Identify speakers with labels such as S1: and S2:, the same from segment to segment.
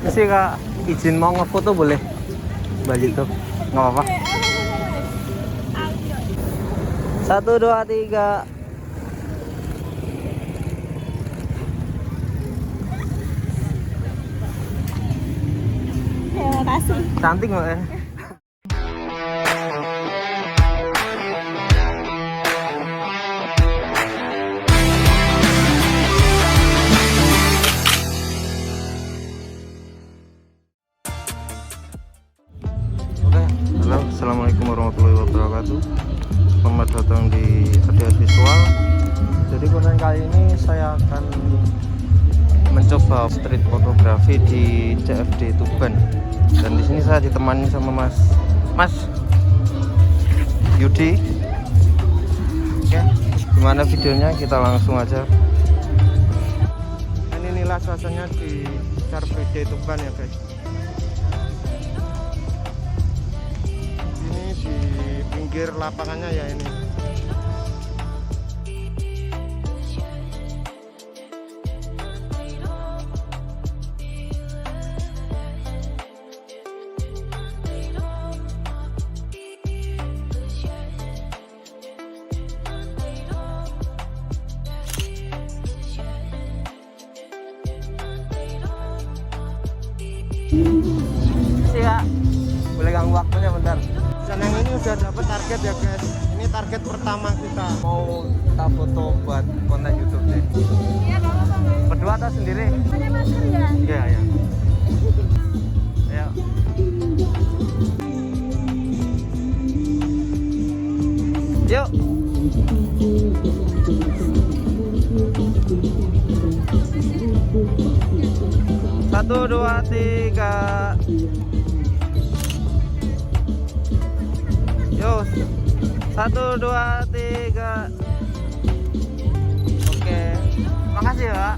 S1: Sih kak, izin mau ngefoto boleh? Mbak itu nggak apa-apa. 1, 2, 3.
S2: Terima kasih.
S1: Cantik nggak ya? Halo, assalamualaikum warahmatullahi wabarakatuh. Selamat datang di Adik Visual. Jadi konten kali ini saya akan mencoba street fotografi di CFD Tuban. Dan di sini saya ditemani sama Mas Yudi. Oke, gimana videonya? Kita langsung aja. Inilah suasananya di CFD Tuban ya guys. Di pinggir lapangannya ya ini. Siap, boleh ganggu waktunya bentar. Dan yang ini udah dapat target ya guys. Ini target pertama kita. Mau kita foto buat konten YouTube deh.
S2: Iya, Bang, apa, Bang?
S1: Berdua atau sendiri?
S2: Pakai masker ya?
S1: Iya, iya. Ayo. Yuk. Satu, dua, tiga. Yuk, 1, 2, 3. Oke, makasih ya.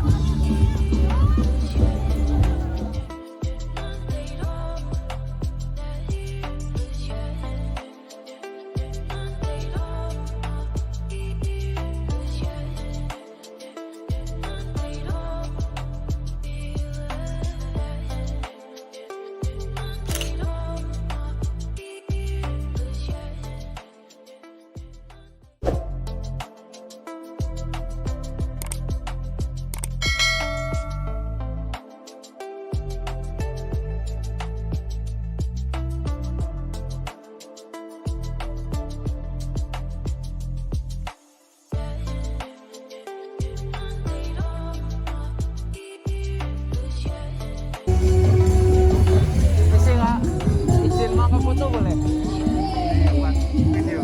S1: Mau ke foto boleh? Buat video.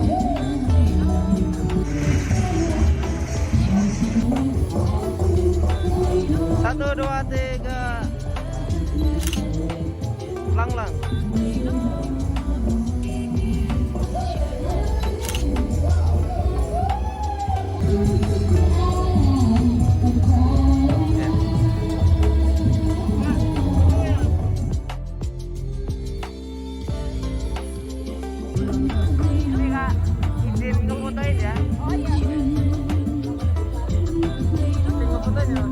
S1: Satu, dua, tiga. Lang. Ngefotoin ya? Oh iya. Ngefotoin ya?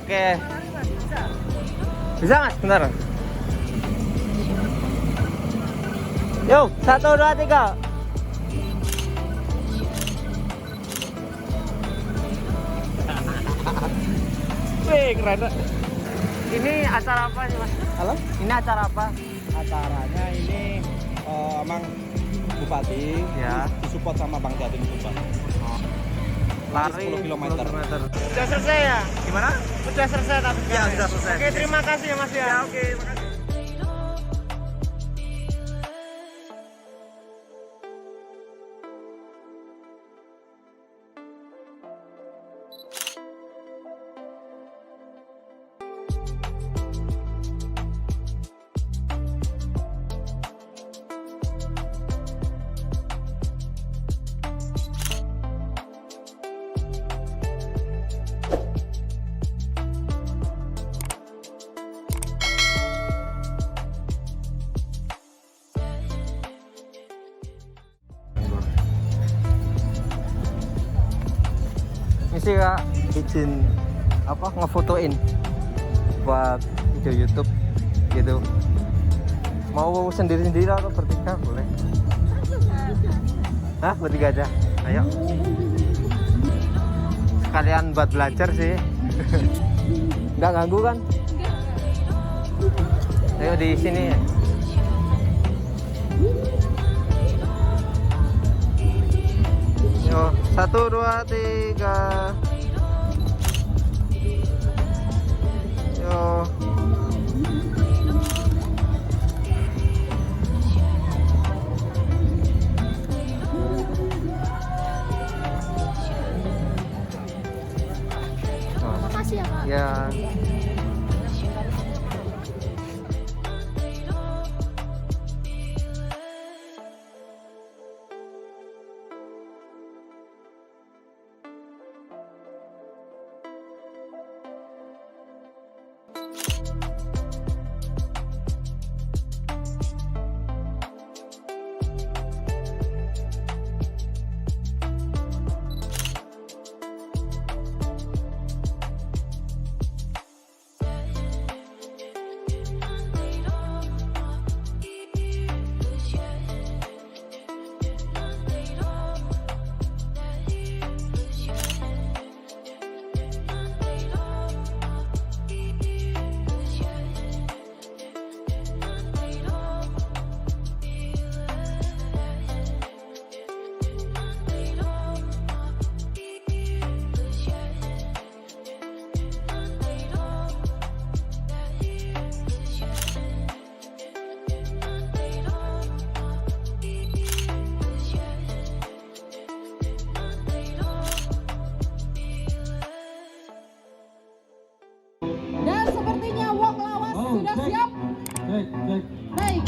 S1: Oke. Bisa mas? Bentar. Yuk, 1, 2, 3. Wih, keren. Ini acara apa sih mas?
S3: Halo?
S1: Ini acara apa?
S3: Acaranya ini emang Bupati
S1: Ya.
S3: disupport sama Bang Jatim Tuban.
S1: Lari
S3: 10 kilometer.
S1: Udah selesai ya?
S3: Gimana?
S1: Udah selesai tapi.
S3: Ya, sudah selesai.
S1: Oke, terima kasih ya mas ya.
S3: Oke, makasih.
S1: sih Kak, izin apa ngefotoin buat video YouTube gitu. Mau sendiri-sendiri atau bertiga boleh? Hah, bertiga aja. Ayo. Sekalian buat belajar sih. Nggak ganggu kan? Ayo di sini. Yo, 1, 2, 3. Yo.
S2: Makasih ya Kak.
S1: Ya.
S2: Dan sepertinya wok lawas sudah siap. Baik.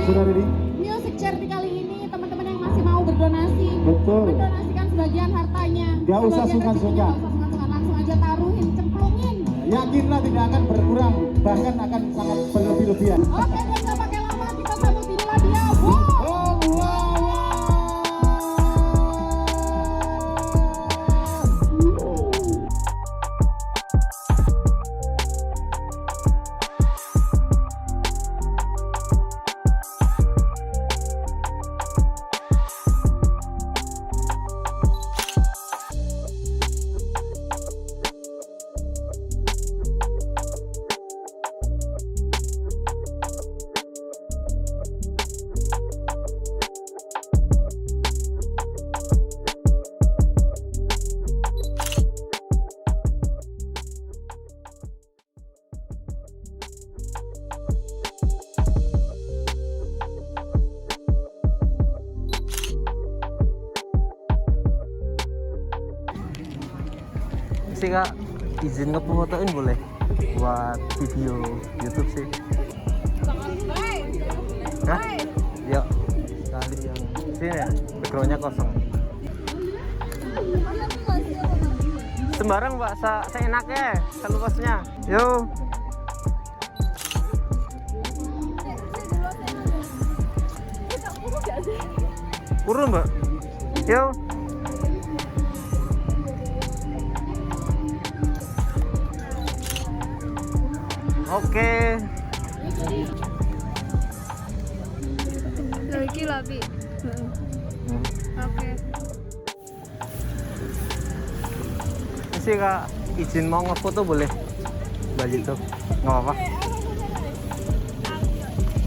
S3: Sudah ready?
S2: Music charity kali ini teman-teman yang masih mau berdonasi,
S3: Betul.
S2: mendonasikan sebagian hartanya.
S3: Nggak usah
S2: sebagian
S3: sungkan-sungkan.
S2: rezekinya, nggak usah sungkan-sungkan, langsung aja taruhin, cemplungin.
S3: Yakinlah tidak akan berkurang, bahkan akan sangat berlebih-lebihan.
S2: Oke, dan nggak pakai lama, kita sambut inilah dia. Wow.
S3: Oh, wow.
S1: Sih Kak, izin ngefotoin boleh buat video YouTube sih. Hah? Yuk, sekali yang sini ya, backgroundnya kosong. Sembarang Pak, seenaknya, selupasnya. Yo. Kurun Mbak. Yo. Oke.
S2: Lagi labi. Oke.
S1: Sih Kak, izin mau ngefoto boleh? Mbak itu nggak apa-apa.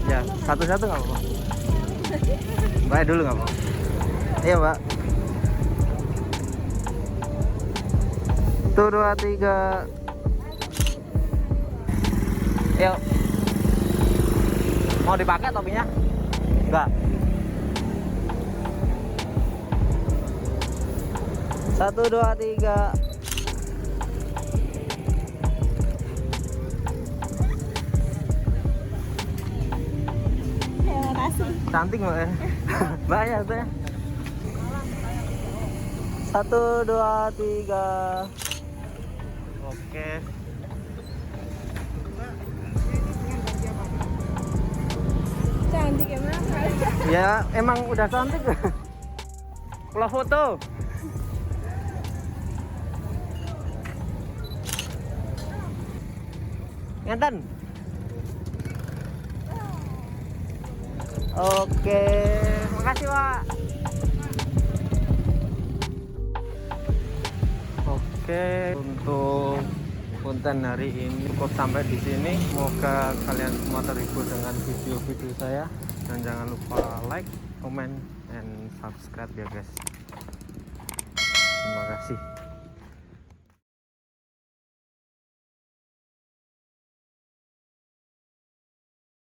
S1: Ya, satu-satu nggak apa-apa. Mbak dulu nggak apa-apa. Iya Mbak. 1, 2, 3. Yuk. Mau dipakai topinya? Enggak. 1, 2, 3.
S2: Terima kasih.
S1: Cantik Mbak ya. Mbak ya itu ya. 1, 2, 3. Oke.
S2: Cantik emang.
S1: Ya emang udah cantik. Kalau foto Ngeten. Oke, makasih Pak. Oke, untuk konten hari ini cukup sampai di sini. Semoga kalian semua terhibur dengan video-video saya, dan jangan lupa like, comment, and subscribe ya guys.